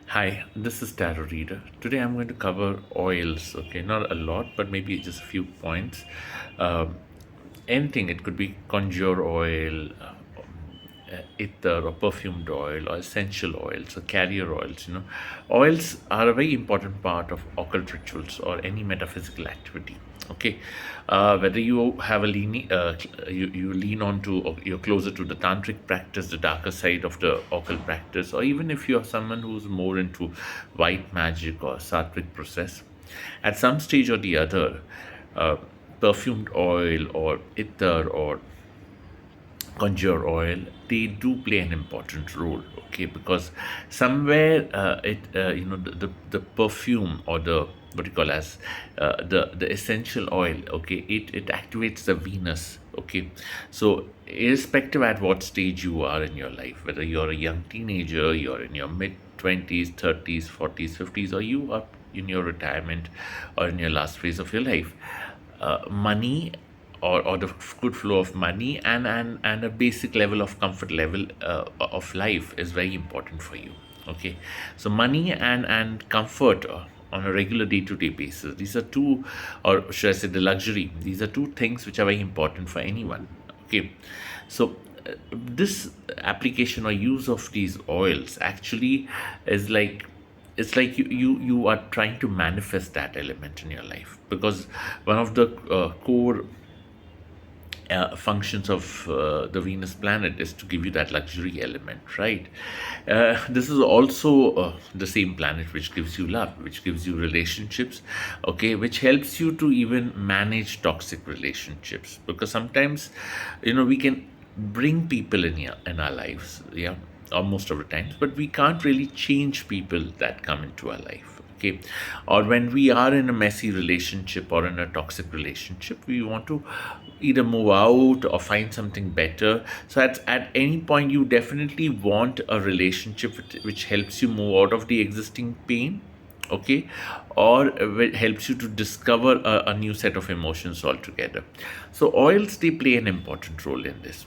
Hi, this is Tarot Reader. Today I'm going to cover oils, okay, not a lot, but maybe just a few points. Um, Anything, it could be conjure oil, ether, or perfumed oil, or essential oils, or carrier oils. Oils are a very important part of occult rituals or any metaphysical activity. Okay, whether you have a you lean on to, or you're closer to the tantric practice, the darker side of the occult practice, or even if you're someone who's more into white magic or sattvic process, at some stage or the other, uh, perfumed oil or ether or conjure oil, they do play an important role, okay, because somewhere the perfume, or the what you call as the essential oil, okay, it activates the Venus, okay. So irrespective at what stage you are in your life, whether you're a young teenager, you're in your mid 20s, 30s, 40s, 50s, or you are in your retirement or in your last phase of your life, money, or the good flow of money, and a basic level of comfort level of life is very important for you, okay. So money and comfort on a regular day-to-day basis, these are two, or should I say the luxury, these are two things which are very important for anyone, okay. So this application or use of these oils actually is like, it's like you are trying to manifest that element in your life, because one of the core functions of the Venus planet is to give you that luxury element, right? This is also the same planet which gives you love, which gives you relationships, okay, which helps you to even manage toxic relationships, because sometimes, we can bring people in our lives, yeah, or most of the times, but we can't really change people that come into our life, okay. Or when we are in a messy relationship or in a toxic relationship, we want to either move out or find something better. So at any point, you definitely want a relationship which helps you move out of the existing pain, okay, or helps you to discover a new set of emotions altogether. So oils, they play an important role in this,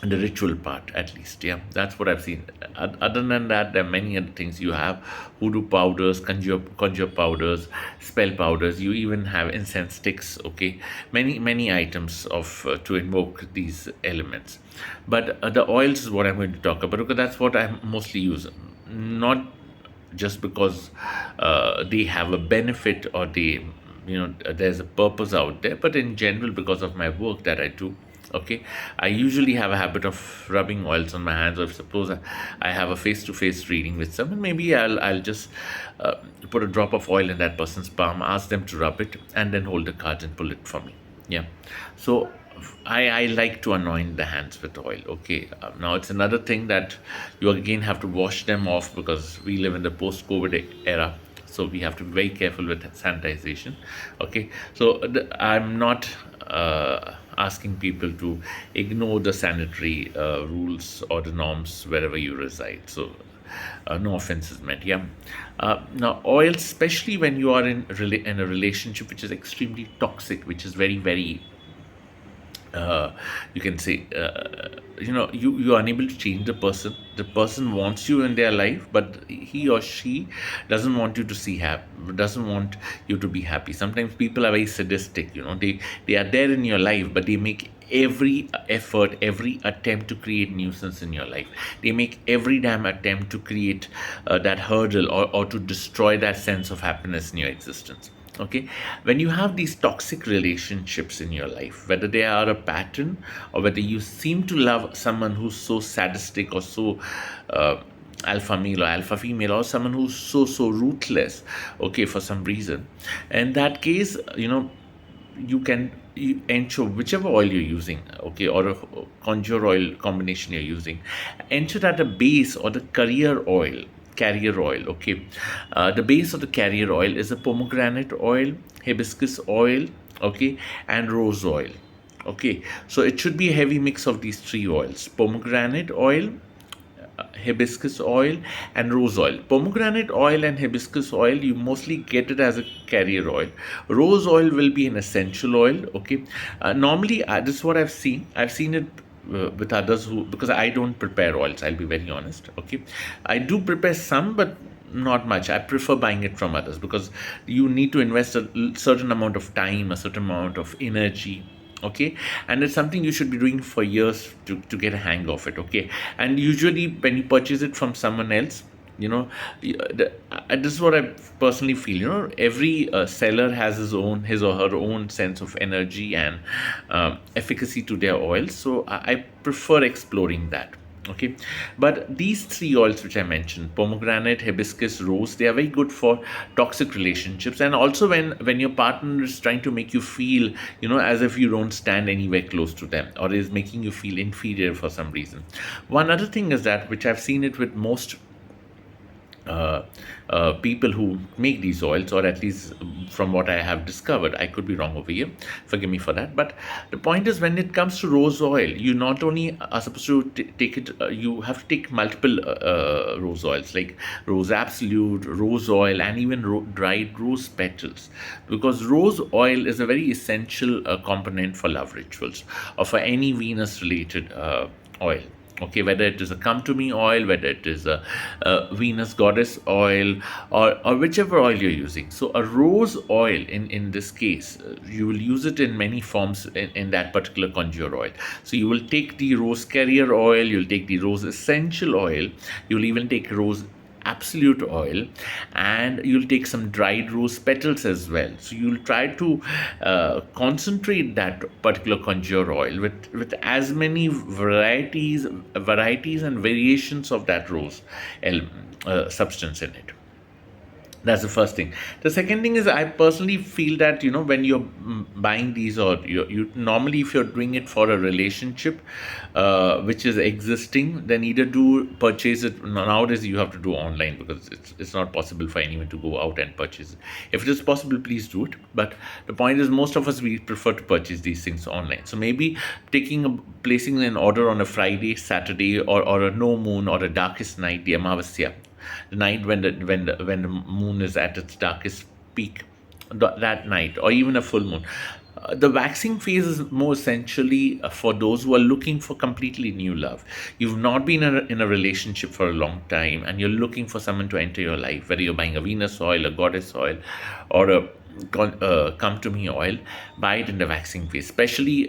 the ritual part, at least, yeah, that's what I've seen. Other than that, there are many other things. You have hoodoo powders, conjure powders, spell powders, you even have incense sticks, okay, many items of to invoke these elements. But the oils is what I'm going to talk about, because that's what I mostly use, not just because they have a benefit, or they, there's a purpose out there, but in general, because of my work that I do, okay. I usually have a habit of rubbing oils on my hands, or if suppose I have a face-to-face reading with someone, maybe I'll just put a drop of oil in that person's palm, ask them to rub it, and then hold the card and pull it for me, yeah. So I like to anoint the hands with oil. Okay. Now it's another thing that you again have to wash them off, because we live in the post-COVID era. So we have to be very careful with sanitization. Okay. So I'm not asking people to ignore the sanitary rules or the norms wherever you reside. So no offense is meant. Yeah. Now, oils, especially when you are in a relationship which is extremely toxic, which is very, very you can say, you are unable to change the person wants you in their life, but he or she doesn't want you to doesn't want you to be happy. Sometimes people are very sadistic, they are there in your life, but they make every effort, every attempt to create nuisance in your life. They make every damn attempt to create that hurdle, or to destroy that sense of happiness in your existence, okay. When you have these toxic relationships in your life, whether they are a pattern, or whether you seem to love someone who's so sadistic, or so alpha male or alpha female, or someone who's so ruthless, okay, for some reason, in that case, you ensure whichever oil you're using, okay, or a conjure oil combination you're using, ensure that the base, or the carrier oil, okay, the base of the carrier oil is a pomegranate oil, hibiscus oil, okay, and rose oil, okay. So it should be a heavy mix of these three oils: pomegranate oil, hibiscus oil, and rose oil. Pomegranate oil and hibiscus oil, you mostly get it as a carrier oil. Rose oil will be an essential oil, okay. Normally, this is what I've seen it with others who, because I don't prepare oils, I'll be very honest. Okay, I do prepare some, but not much. I prefer buying it from others because you need to invest a certain amount of time, a certain amount of energy. Okay, and it's something you should be doing for years to get a hang of it. Okay, and usually when you purchase it from someone else, this is what I personally feel. Every seller has his or her own sense of energy and efficacy to their oils. So I prefer exploring that. Okay, but these three oils which I mentioned, pomegranate, hibiscus, rose, they are very good for toxic relationships, and also when your partner is trying to make you feel, as if you don't stand anywhere close to them, or is making you feel inferior for some reason. One other thing is that, which I've seen it with most uh, people who make these oils, or at least from what I have discovered. I could be wrong over here. Forgive me for that. But the point is, when it comes to rose oil, you not only are supposed to take it, you have to take multiple rose oils, like rose absolute, rose oil, and even dried rose petals, because rose oil is a very essential component for love rituals or for any Venus related oil. Okay, whether it is a come to me oil, whether it is a Venus goddess oil, or whichever oil you're using. So a rose oil, in this case, you will use it in many forms in that particular conjure oil. So you will take the rose carrier oil, you'll take the rose essential oil, you'll even take rose absolute oil, and you'll take some dried rose petals as well. So you'll try to concentrate that particular conjure oil with as many varieties and variations of that rose substance in it. That's the first thing. The second thing is, I personally feel that, when you're buying these, or you normally, if you're doing it for a relationship which is existing, then either do purchase it. Nowadays you have to do online, because it's not possible for anyone to go out and purchase it. If it is possible, please do it. But the point is, most of us, we prefer to purchase these things online. So maybe placing an order on a Friday, Saturday, or a no moon, or a darkest night, the Amavasya, the night when the moon is at its darkest peak, that night, or even a full moon. The waxing phase is more essentially for those who are looking for completely new love. You've not been in a relationship for a long time, and you're looking for someone to enter your life, whether you're buying a Venus oil, a goddess oil, or a come to me oil. Buy it in the waxing phase, especially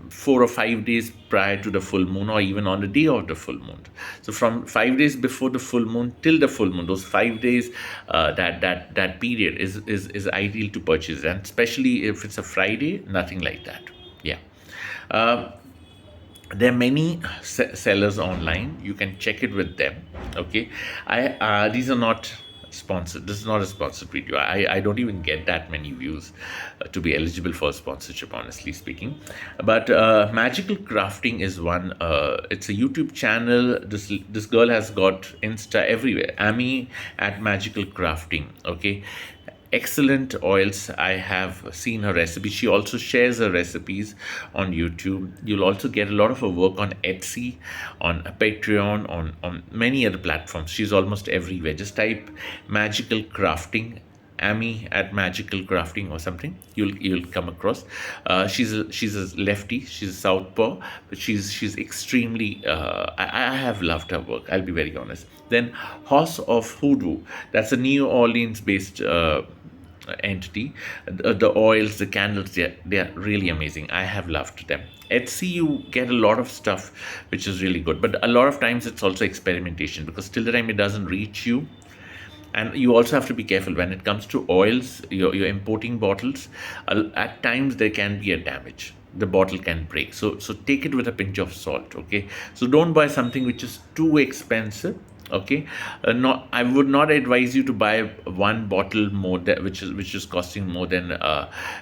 4 or 5 days prior to the full moon, or even on the day of the full moon. So from 5 days before the full moon till the full moon, those 5 days, that period is ideal to purchase, and especially if it's a Friday, nothing like that. Yeah. There are many sellers online. You can check it with them. Okay, these are not sponsored. This is not a sponsored video. I don't even get that many views to be eligible for sponsorship, honestly speaking. But Magical Crafting is one. It's a YouTube channel. This girl has got Insta everywhere. Amy at Magical Crafting. Okay, excellent oils. I have seen her recipe. She also shares her recipes on YouTube. You'll also get a lot of her work on Etsy, on Patreon, on many other platforms. She's almost everywhere. Just type Magical Crafting, Amy at Magical Crafting or something. You'll come across. She's a lefty. She's a southpaw, but she's extremely. I have loved her work. I'll be very honest. Then House of Hoodoo. That's a New Orleans based entity. The oils, the candles, they are really amazing. I have loved them. Etsy, you get a lot of stuff which is really good, but a lot of times it's also experimentation, because till the time it doesn't reach you. And you also have to be careful when it comes to oils. You're importing bottles. At times there can be a damage. The bottle can break. So take it with a pinch of salt. Okay. So don't buy something which is too expensive. Okay. I would not advise you to buy one bottle which is costing more than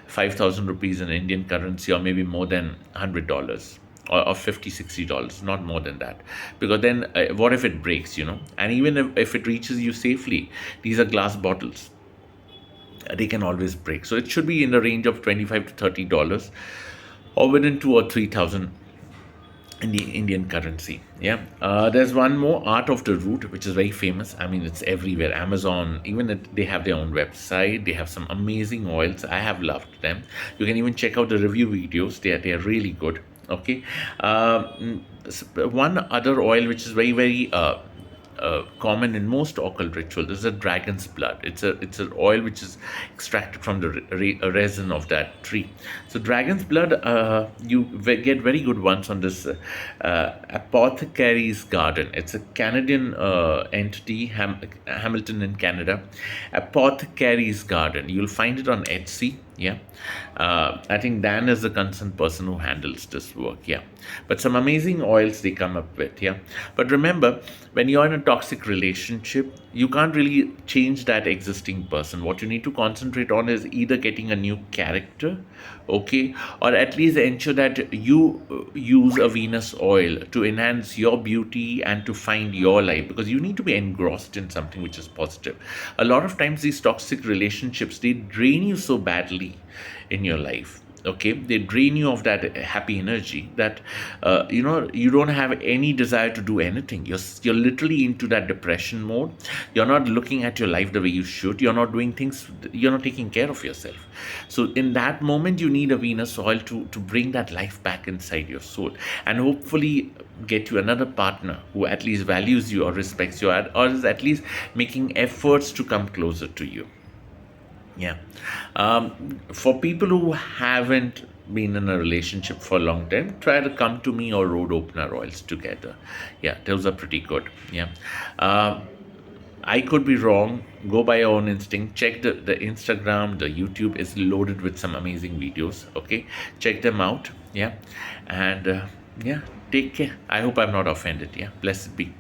5,000 rupees in Indian currency, or maybe more than $100. Or $50-$60, not more than that, because then what if it breaks, and even if it reaches you safely, these are glass bottles, they can always break. So it should be in the range of $25 to $30, or within 2 or 3,000 in the Indian currency. Yeah. There's one more, Art of the Root, which is very famous. I mean, it's everywhere. Amazon, even they have their own website. They have some amazing oils. I have loved them. You can even check out the review videos. They are really good. Okay. One other oil which is very very common in most occult rituals is a dragon's blood. It's an oil which is extracted from the resin of that tree. So dragon's blood, you get very good ones on this Apothecary's Garden. It's a Canadian entity, Hamilton in Canada. Apothecary's Garden. You'll find it on Etsy. Yeah. I think Dan is the concerned person who handles this work. Yeah. But some amazing oils they come up with. Yeah. But remember, when you're in a toxic relationship, you can't really change that existing person. What you need to concentrate on is either getting a new character, okay, or at least ensure that you use a Venus oil to enhance your beauty and to find your life, because you need to be engrossed in something which is positive. A lot of times these toxic relationships, they drain you so badly in your life. Okay, they drain you of that happy energy that you don't have any desire to do anything. You're literally into that depression mode. You're not looking at your life the way you should. You're not doing things. You're not taking care of yourself. So in that moment, you need a Venus oil to bring that life back inside your soul, and hopefully get you another partner who at least values you or respects you, or is at least making efforts to come closer to you. Yeah. For people who haven't been in a relationship for a long time, try to come to me or Road Opener Oils together. Yeah, those are pretty good. Yeah. Uh, I could be wrong. Go by your own instinct. Check the Instagram, the YouTube is loaded with some amazing videos. Okay. Check them out. Yeah. And yeah, take care. I hope I'm not offended. Yeah. Blessed be.